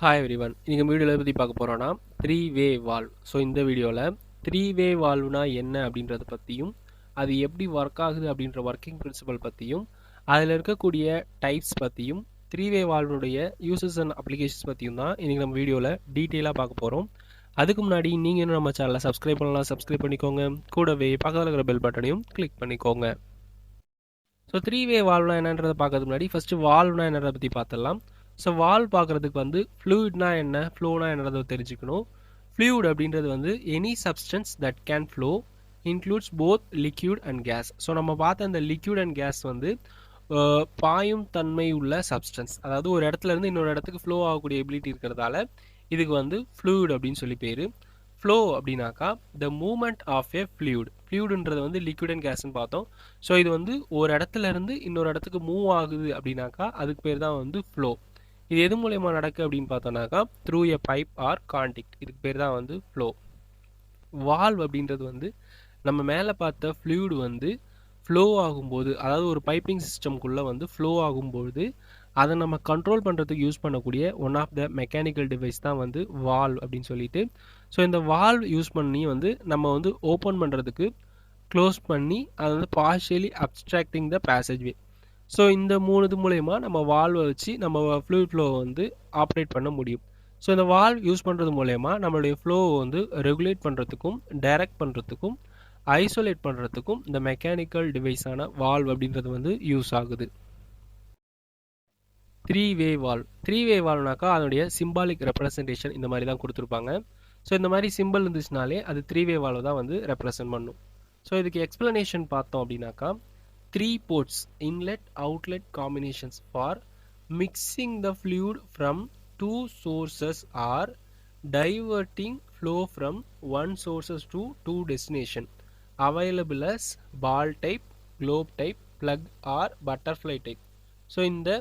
Hi everyone. இன்னைக்கு நம்ம வீடியோவில் பற்றி பார்க்க போகிறோன்னா வே வால்வ். ஸோ இந்த வீடியோவில் வே வால்வ்னா என்ன அப்படின்றத பற்றியும், அது எப்படி ஒர்க் ஆகுது அப்படின்ற ஒர்க்கிங் பிரின்சிபல் பற்றியும், அதில் இருக்கக்கூடிய டைப்ஸ் பற்றியும், வே வால்வுடைய யூசஸ் அண்ட் அப்ளிகேஷன்ஸ் பற்றியும் தான் இன்றைக்கி நம்ம வீடியோவில் டீட்டெயிலாக பார்க்க போகிறோம். அதுக்கு முன்னாடி நீங்கள் இன்னும் நம்ம சேனலை சப்ஸ்கிரைப் பண்ணலாம், சப்ஸ்கிரைப் பண்ணிக்கோங்க. கூடவே பக்கத்தில் இருக்கிற பெல் பட்டனையும் கிளிக் பண்ணிக்கோங்க. ஸோ வே வால்வ்னா என்னன்றதை பார்க்கறதுக்கு முன்னாடி ஃபஸ்ட்டு வால்வ்னா என்னன்றதை பற்றி பார்த்துடலாம். ஸோ வால்வ் பார்க்குறதுக்கு வந்து ஃப்ளூயிட்னா என்ன, ஃப்ளோனா என்னன்றதை தெரிஞ்சுக்கணும். ஃப்ளூயிட் அப்படின்றது வந்து any substance that can flow includes both liquid and gas. So நம்ம பார்த்த அந்த லிக்யூட் அண்ட் கேஸ் வந்து பாயும் தன்மை உள்ள சப்ஸ்டன்ஸ், அதாவது ஒரு இடத்துல இருந்து இன்னொரு இடத்துக்கு ஃப்ளோ ஆகக்கூடிய எபிலிட்டி இருக்கிறதால இதுக்கு வந்து ஃப்ளூயிட் அப்படின்னு சொல்லி பேர். ஃப்ளோ அப்படின்னாக்கா the moment of A fluid. ஃப்ளூயிடுன்றது வந்து லிக்விட் அண்ட் கேஸ்ன்னு பார்த்தோம். ஸோ இது வந்து ஒரு இடத்துல இருந்து இன்னொரு இடத்துக்கு மூவ் ஆகுது அப்படின்னாக்கா அதுக்கு பேர் தான் வந்து ஃப்ளோ. இது எது மூலயமா நடக்கு அப்படின்னு பார்த்தோம்னாக்கா through a pipe or contact. இதுக்கு பேர் தான் வந்து ஃப்ளோ. வால்வ் அப்படின்றது வந்து நம்ம மேலே பார்த்த ஃப்ளூயிட் வந்து ஃப்ளோ ஆகும்போது, அதாவது ஒரு பைப்பிங் சிஸ்டம்குள்ளே வந்து ஃப்ளோ ஆகும்போது அதை நம்ம கண்ட்ரோல் பண்ணுறதுக்கு யூஸ் பண்ணக்கூடிய one of the mechanical device தான் வந்து வால்வ் அப்படின்னு சொல்லிட்டு. ஸோ இந்த வால்வ் யூஸ் பண்ணி வந்து நம்ம வந்து ஓப்பன் பண்ணுறதுக்கு, க்ளோஸ் பண்ணி அதை வந்து பார்ஷியலி அப்ஸ்ட்ராக்டிங் த பேசேஜ்வே. ஸோ இந்த இது மூலயமா நம்ம வால்வை வச்சு நம்ம ஃப்ளூயிட் ஃப்ளோவை வந்து ஆப்ரேட் பண்ண முடியும். ஸோ இந்த வால்வ் யூஸ் பண்ணுறது மூலயமா நம்மளுடைய ஃப்ளோவை வந்து ரெகுலேட் பண்ணுறதுக்கும், டைரக்ட் பண்ணுறதுக்கும், ஐசோலேட் பண்ணுறதுக்கும் இந்த மெக்கானிக்கல் டிவைஸான வால்வ் அப்படின்றது வந்து யூஸ் ஆகுது. வே வால்வ். வே வால்வ்னாக்கா அதனுடைய சிம்பாலிக் ரெப்ரசன்டேஷன் இந்த மாதிரி தான் கொடுத்துருப்பாங்க. ஸோ இந்த மாதிரி சிம்பிள் இருந்துச்சுனாலே அது வே வால்வ் தான் வந்து ரெப்ரசன்ட் பண்ணும். ஸோ இதுக்கு எக்ஸ்பிளனேஷன் பார்த்தோம் அப்படின்னாக்கா 3 ports inlet outlet combinations for mixing the fluid from two sources or diverting flow from one sources to two destination available as ball type, globe type, plug or butterfly type. So இந்த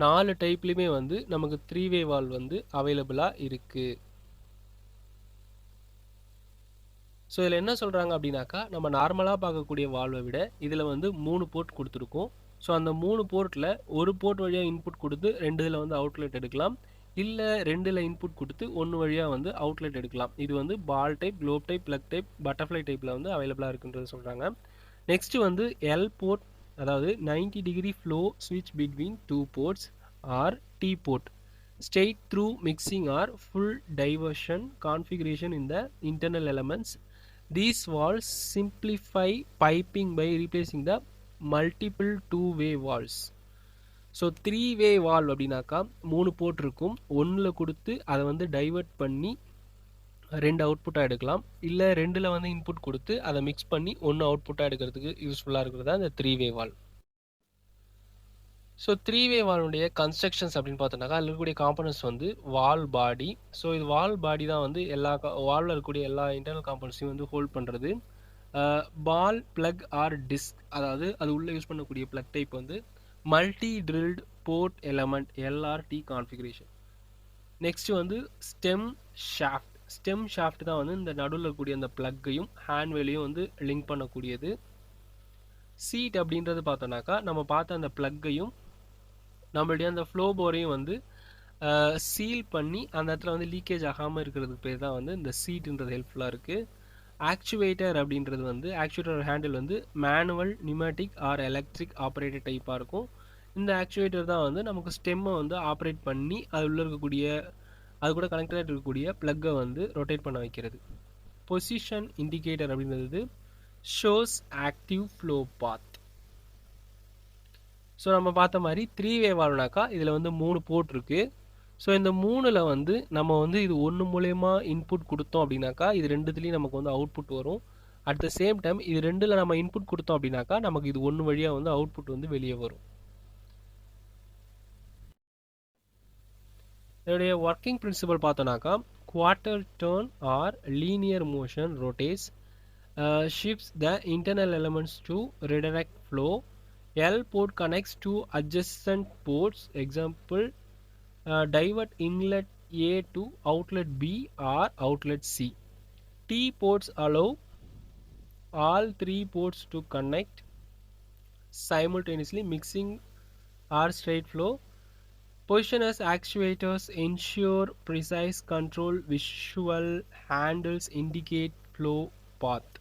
4 டைப்லையுமே வந்து நமக்கு வே valve வந்து அவைலபிளாக இருக்குது. So இதில் என்ன சொல்கிறாங்க அப்படின்னாக்கா, நம்ம நார்மலாக பார்க்கக்கூடிய வால்வை விட இதில் வந்து 3 போர்ட் கொடுத்துருக்கோம். ஸோ அந்த 3 போர்ட்டில் ஒரு போர்ட் வழியாக இன்புட் கொடுத்து 2 வந்து அவுட்லெட் எடுக்கலாம், இல்லை 2 இன்புட் கொடுத்து 1 வழியாக வந்து அவுட்லெட் எடுக்கலாம். இது வந்து ball type, globe type, plug type, butterfly டைப்பில் வந்து அவைலபிளாக இருக்குன்றது சொல்கிறாங்க. நெக்ஸ்ட்டு வந்து எல் போர்ட், அதாவது 90 டிகிரி ஃப்ளோ ஸ்விட்ச் between 2 ports or T port, straight through mixing or full diversion configuration in the internal elements. These valves simplify piping by replacing the multiple two-way valves. So way valve அப்படின்னாக்கா 3 board இருக்கும். ஒன்றில் கொடுத்து அதை வந்து divert பண்ணி 2 அவுட்புட்டாக எடுக்கலாம், இல்லை 2 வந்து இன்புட் கொடுத்து அதை மிக்ஸ் பண்ணி 1 அவுட்புட்டாக எடுக்கிறதுக்கு யூஸ்ஃபுல்லாக இருக்கிறது தான் இந்த வே வால்வ். ஸோ வே வால்வுடைய கன்ஸ்ட்ரக்ஷன்ஸ் அப்படின்னு பார்த்தோம்னாக்கா அதில் இருக்கக்கூடிய காம்பனன்ட்ஸ் வந்து வால் பாடி. ஸோ இது வால் பாடி தான் வந்து எல்லா வால்வில் இருக்கக்கூடிய எல்லா இன்டர்னல் காம்பனன்ட்ஸையும் வந்து ஹோல்ட் பண்ணுறது. பால், பிளக் ஆர் டிஸ்க், அதாவது அது உள்ளே யூஸ் பண்ணக்கூடிய பிளக் டைப் வந்து multi drilled port element LRT configuration. Next வந்து ஸ்டெம் ஷாஃப்ட். ஸ்டெம் ஷாஃப்ட் தான் வந்து இந்த நடுவில் இருக்கக்கூடிய அந்த பிளக்கையும் ஹேண்ட்வேலையும் வந்து லிங்க் பண்ணக்கூடியது. சீட் அப்படின்றது பார்த்தோன்னாக்கா நம்ம பார்த்த அந்த பிளக்கையும் நம்மளுடைய அந்த ஃப்ளோ போரையும் வந்து சீல் பண்ணி அந்த இடத்துல வந்து லீக்கேஜ் ஆகாமல் இருக்கிறதுக்கு பேர் தான் வந்து இந்த சீட்டுன்றது ஹெல்ப்ஃபுல்லாக இருக்குது. ஆக்சுவேட்டர் அப்படின்றது வந்து ஆக்சுவேட்டர் ஹேண்டில் வந்து manual, pneumatic or electric operated டைப்பாக இருக்கும். இந்த ஆக்சுவேட்டர் தான் வந்து நமக்கு ஸ்டெம்மை வந்து ஆப்ரேட் பண்ணி அது உள்ளே இருக்கக்கூடிய, அது கூட கனெக்டடாக இருக்கக்கூடிய ப்ளக்கை வந்து ரொட்டேட் பண்ண வைக்கிறது. பொசிஷன் இண்டிகேட்டர் அப்படின்றது ஷோஸ் ஆக்டிவ் ஃப்ளோ பாத். ஸோ நம்ம பார்த்த மாதிரி வே வால்வ்னாக்கா இதில் வந்து 3 போர்ட் இருக்குது. ஸோ இந்த 3ல் வந்து நம்ம வந்து இது ஒன்று மூலயமா இன்புட் கொடுத்தோம் அப்படின்னாக்கா இது 2த்துலேயும் நமக்கு வந்து அவுட்புட் வரும். அட் த சேம் டைம் இது 2ல் நம்ம இன்புட் கொடுத்தோம் அப்படின்னாக்கா நமக்கு இது 1 வழியாக வந்து அவுட்புட் வந்து வெளியே வரும். இதோடைய ஒர்க்கிங் பிரின்சிபல் பார்த்தோன்னாக்கா quarter turn or linear motion rotates, shifts the internal elements to redirect flow. L port connects to adjacent ports. Example, divert inlet A to outlet B or outlet C. T ports allow all 3 ports to connect simultaneously, mixing or straight flow. Positioners, actuators ensure precise control, visual handles indicate flow path.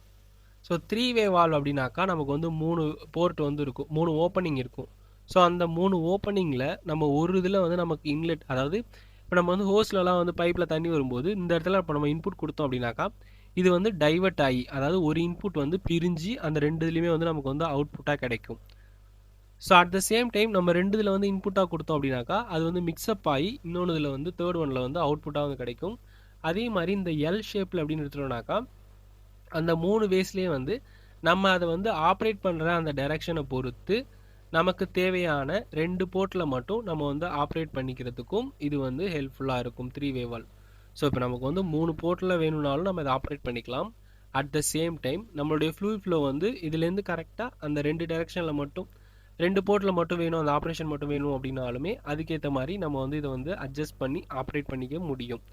So three way valve அப்படின்னாக்கா நமக்கு வந்து 3 board வந்து இருக்கும், 3 opening இருக்கும். So அந்த 3 ஓப்பனிங்கில் நம்ம ஒரு இதில் வந்து நமக்கு இன்லெட், அதாவது இப்போ நம்ம வந்து ஹோஸ்லலாம் வந்து பைப்பில் தண்ணி வரும்போது இந்த இடத்துல இப்போ நம்ம இன்புட் கொடுத்தோம் அப்படின்னாக்கா இது வந்து டைவர்ட் ஆகி, அதாவது ஒரு இன்புட் வந்து பிரிஞ்சு அந்த ரெண்டு இதுலேயுமே வந்து நமக்கு வந்து அவுட்புட்டாக கிடைக்கும். So at the same time நம்ம ரெண்டு இதில் வந்து இன்புட்டாக கொடுத்தோம் அப்படின்னாக்கா அது வந்து மிக்ஸ்அப் ஆகி இன்னொன்று இதில் வந்து தேர்ட் ஒனில் வந்து அவுட்புட்டாக வந்து கிடைக்கும். அதே மாதிரி இந்த எல் ஷேப்பில் அப்படின்னு எடுத்துட்டோம்னாக்கா அந்த 3 வேஸ்லேயே வந்து நம்ம அதை வந்து ஆப்ரேட் பண்ணுற அந்த டைரக்ஷனை பொறுத்து நமக்கு தேவையான 2 போர்ட்டில் மட்டும் நம்ம வந்து ஆப்ரேட் பண்ணிக்கிறதுக்கும் இது வந்து ஹெல்ப்ஃபுல்லாக இருக்கும் த்ரீ வே வால்வ். ஸோ இப்போ நமக்கு வந்து 3 போர்ட்டில் வேணும்னாலும் நம்ம இதை ஆப்ரேட் பண்ணிக்கலாம். அட் த சேம் டைம் நம்மளுடைய ஃப்ளூயிட் ஃப்ளோ வந்து இதுலேருந்து கரெக்டாக அந்த 2 டைரக்ஷனில் மட்டும் 2 போர்ட்டில் மட்டும் வேணும், அந்த ஆப்ரேஷன் மட்டும் வேணும் அப்படின்னாலுமே அதுக்கேற்ற மாதிரி நம்ம வந்து இதை வந்து அட்ஜஸ்ட் பண்ணி ஆப்ரேட் பண்ணிக்க முடியும்.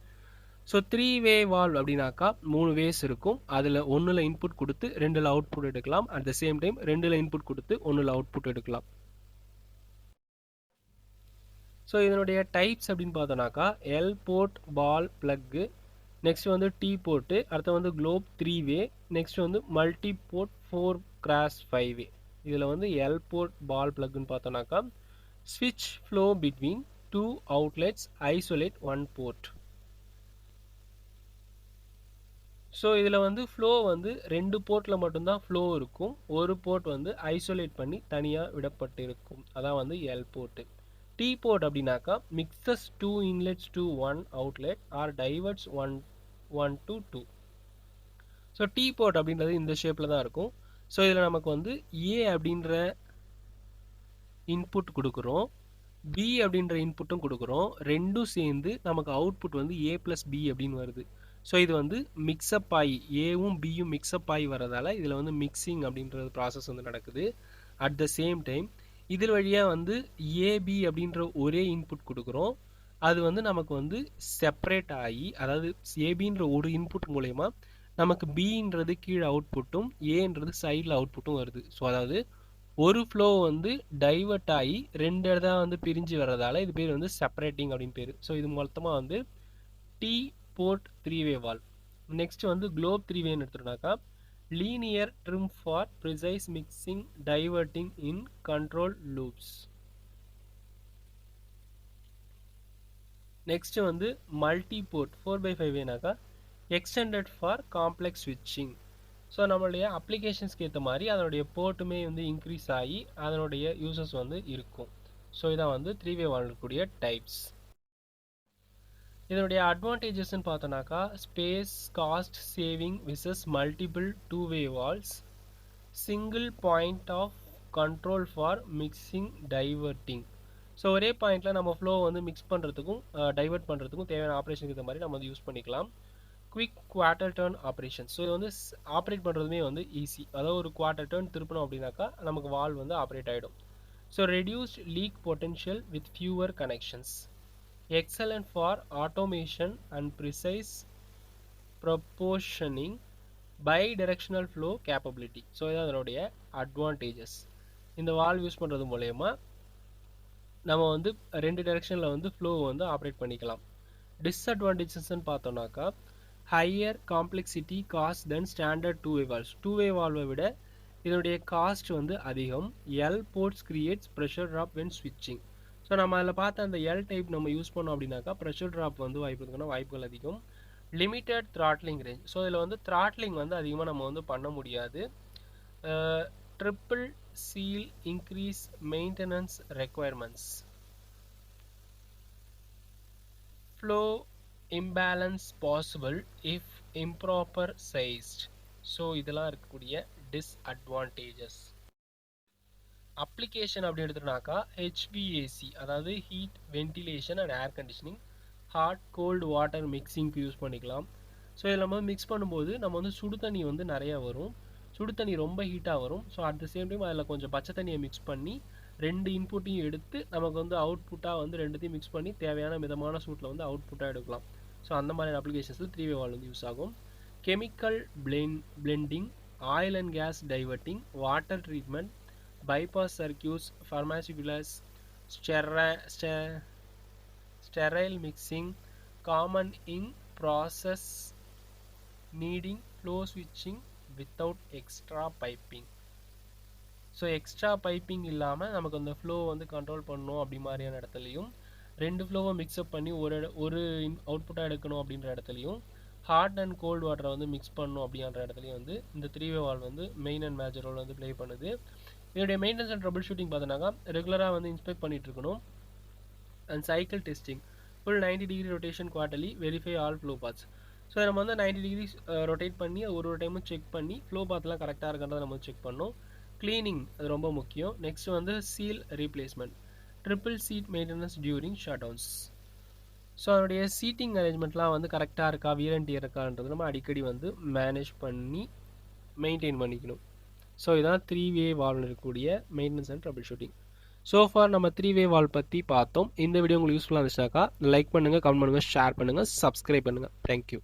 ஸோ த்ரீ வே வால்வ் அப்படின்னாக்கா 3 வேஸ் இருக்கும், அதில் ஒன்றில் இன்புட் கொடுத்து 2ல் அவுட்புட் எடுக்கலாம். அட் த சேம் டைம் 2ல் இன்புட் கொடுத்து 1ல் அவுட்புட் எடுக்கலாம். ஸோ இதனுடைய டைப்ஸ் அப்படின்னு பார்த்தோன்னாக்கா L port ball plug, next வந்து டி போர்ட்டு, அடுத்து வந்து குளோப் 3 வே, நெக்ஸ்ட் வந்து மல்டி போர்ட் 4x5 வே. இதில் வந்து எல் போர்ட் பால் பிளக்குன்னு பார்த்தோன்னாக்கா ஸ்விட்ச் flow between 2 outlets, isolate 1 port. So இதில் வந்து ஃப்ளோ வந்து 2 போர்ட்டில் மட்டும்தான் ஃப்ளோ இருக்கும், ஒரு போர்ட் வந்து ஐசோலேட் பண்ணி தனியாக விடப்பட்டு இருக்கும், அதான் வந்து எல் போர்ட்டு. டி போர்ட் அப்படின்னாக்கா mixes 2 inlets to 1 outlet or diverts 1 to 2. So T port அப்படின்றது இந்த ஷேப்பில் தான் இருக்கும். ஸோ இதில் நமக்கு வந்து ஏ அப்படின்ற இன்புட் கொடுக்குறோம், பி அப்படின்ற இன்புட்டும் கொடுக்குறோம், ரெண்டும் சேர்ந்து நமக்கு அவுட்புட் வந்து ஏ ப்ளஸ் பி அப்படின்னு வருது. ஸோ இது வந்து மிக்ஸ்அப் ஆகி ஏவும் பியும் மிக்ஸ்அப் ஆகி வரதால் இதில் வந்து மிக்சிங் அப்படின்றது ப்ராசஸ் வந்து நடக்குது. அட் த சேம் டைம் இதில் வழியாக வந்து ஏபி அப்படின்ற ஒரே இன்புட் கொடுக்குறோம், அது வந்து நமக்கு வந்து செப்பரேட் ஆகி, அதாவது ஏபின்ற ஒரு இன்புட் மூலயமா நமக்கு பின்றது கீழே அவுட்புட்டும் ஏன்றது சைடில் அவுட்புட்டும் வருது. ஸோ அதாவது ஒரு ஃப்ளோ வந்து டைவர்ட் ஆகி 2 இடத்துல வந்து பிரிஞ்சு வர்றதால இது பேர் வந்து செப்பரேட்டிங் அப்படின்னு பேர். ஸோ இது மொத்தமாக வந்து T port 3 way valve. Next வந்து குளோப் 3 வேன்னு எடுத்துட்டோம்னாக்கா linear trim for precise mixing diverting in control loops. Next வந்து மல்டி போர்ட் 4x5 வேனாக்கா எக்ஸ்டெண்டட் ஃபார் காம்ப்ளெக்ஸ் ஸ்விட்சிங். ஸோ நம்மளுடைய அப்ளிகேஷன்ஸ்க்கு ஏற்ற மாதிரி அதனுடைய போர்ட்டுமே வந்து இன்க்ரீஸ் ஆகி அதனுடைய யூசஸ் வந்து இருக்கும். ஸோ இதான் வந்து த்ரீ வே வால்வக்கூடிய டைப்ஸ். இதனுடைய அட்வான்டேஜஸ்ன்னு பார்த்தோன்னாக்கா space cost saving versus multiple 2-வே valves, single point of control for mixing diverting. So ஒரே பாயிண்டில் நம்ம ஃப்ளோ வந்து மிக்ஸ் பண்ணுறதுக்கும் டைவர்ட் பண்ணுறதுக்கும் தேவையான ஆப்ரேஷனுக்கு இந்த மாதிரி நம்ம வந்து யூஸ் பண்ணிக்கலாம். Quick quarter turn operation. So இது வந்து ஆப்ரேட் பண்ணுறதுமே வந்து ஈஸி, அதாவது ஒரு குவார்ட்டர் டர்ன் திருப்பணும் அப்படின்னாக்கா நமக்கு வால்வ் வந்து ஆப்ரேட் ஆகிடும். So reduced leak potential with fewer connections, excellent for automation and precise proportioning, bi-directional flow capability. So இதான் அதனுடைய அட்வான்டேஜஸ். இந்த வால்வ் யூஸ் பண்ணுறது மூலயமா நம்ம வந்து 2 டைரெக்ஷனில் வந்து ஃப்ளோ வந்து ஆப்ரேட் பண்ணிக்கலாம். டிஸ்அட்வான்டேஜஸ்ன்னு பார்த்தோம்னாக்கா higher complexity cost than standard 2-வே வால்வ்ஸ். 2-வே வால்வை விட இதனுடைய காஸ்ட் வந்து அதிகம். L ports creates pressure drop when ஸ்விட்சிங். ஸோ நம்ம அதில் பார்த்த அந்த எல் டைப் நம்ம யூஸ் பண்ணோம் அப்படின்னாக்கா ப்ரெஷர் ட்ராப் வந்து வாய்ப்புகள் அதிகம். Limited throttling range. ஸோ இதில் வந்து த்ராட்லிங் வந்து அதிகமாக நம்ம வந்து பண்ண முடியாது. Triple seal increase maintenance requirements. Flow imbalance possible if improper sized. So இதெல்லாம் இருக்கக்கூடிய டிஸ்அட்வான்டேஜஸ். அப்ளிகேஷன் அப்படி எடுத்துட்டாக்கா ஹெச்விஏசி, அதாவது heat ventilation and air conditioning, hot cold water மிக்சிங்க்கு யூஸ் பண்ணிக்கலாம். ஸோ இதில் நம்ம மிக்ஸ் பண்ணும்போது நம்ம வந்து சுடு தண்ணி வந்து நிறையா வரும், சுடு தண்ணி ரொம்ப ஹீட்டாக வரும். So at the same time அதில் கொஞ்சம் பச்சை தண்ணியை மிக்ஸ் பண்ணி 2 இன்புட்டையும் எடுத்து நமக்கு வந்து அவுட்புட்டாக வந்து 2த்தையும் மிக்ஸ் பண்ணி தேவையான மிதமான சூட்டில் வந்து அவுட்புட்டாக எடுக்கலாம். ஸோ அந்த மாதிரியான அப்ளிகேஷன்ஸில் 3-வே வால்வ் வந்து யூஸ் ஆகும். Chemical blending, oil and gas diverting, water treatment, bypass circuits, pharmaceuticals, sterile mixing, common in process needing flow switching without extra piping. So extra piping இல்லாமல் நமக்கு அந்த ஃப்ளோ வந்து கண்ட்ரோல் பண்ணணும் அப்படி மாதிரியான இடத்துலையும், ரெண்டு ஃப்ளோவை மிக்ஸ்அப் பண்ணி ஒரு அவுட்புட்டாக எடுக்கணும் அப்படின்ற இடத்துலையும், ஹாட் அண்ட் கோல்டு வாட்டரை வந்து மிக்ஸ் பண்ணணும் அப்படின்ற இடத்துலையும் வந்து இந்த 3-வே வால்வ் வந்து மெயின் அண்ட் மேஜர் ரோல் வந்து ப்ளே பண்ணுது. இதோடைய மெயின்டெனன்ஸ் அண்ட் ட்ரபிள் ஷூட்டிங் பார்த்தோன்னாக்கா ரெகுலராக வந்து இன்ஸ்பெக்ட் பண்ணிட்டு இருக்கணும். And cycle testing, full 90 degree rotation quarterly, verify all flow paths. So நம்ம வந்து 90 டிகிரி ரொட்டேட் பண்ணி ஒரு டைமும் செக் பண்ணி ஃப்ளோ பாத்லாம் கரெக்டாக இருக்கின்றதை நம்ம செக் பண்ணோம். கிளீனிங் அது ரொம்ப முக்கியம். நெக்ஸ்ட் வந்து seal replacement, triple seat maintenance during shutdowns. So அதனுடைய சீட்டிங் அரேஞ்ச்மெண்ட்லாம் வந்து கரெக்டாக இருக்கா, வியரண்டி இருக்கான்றது நம்ம அடிக்கடி வந்து மேனேஜ் பண்ணி மெயின்டைன் பண்ணிக்கணும். ஸோ இதான் 3-வே வால்வ் இருக்கக்கூடிய maintenance and trouble shooting. So for நம்ம 3-வே வால்வ் பற்றி பார்த்தோம். இந்த வீடியோ உங்களுக்கு யூஸ்ஃபுல்லாக இருந்துச்சுனாக்கா லைக் பண்ணுங்கள், கமெண்ட் பண்ணுங்கள், ஷேர் பண்ணுங்கள், சப்ஸ்கிரைப் பண்ணுங்கள். தேங்க்யூ.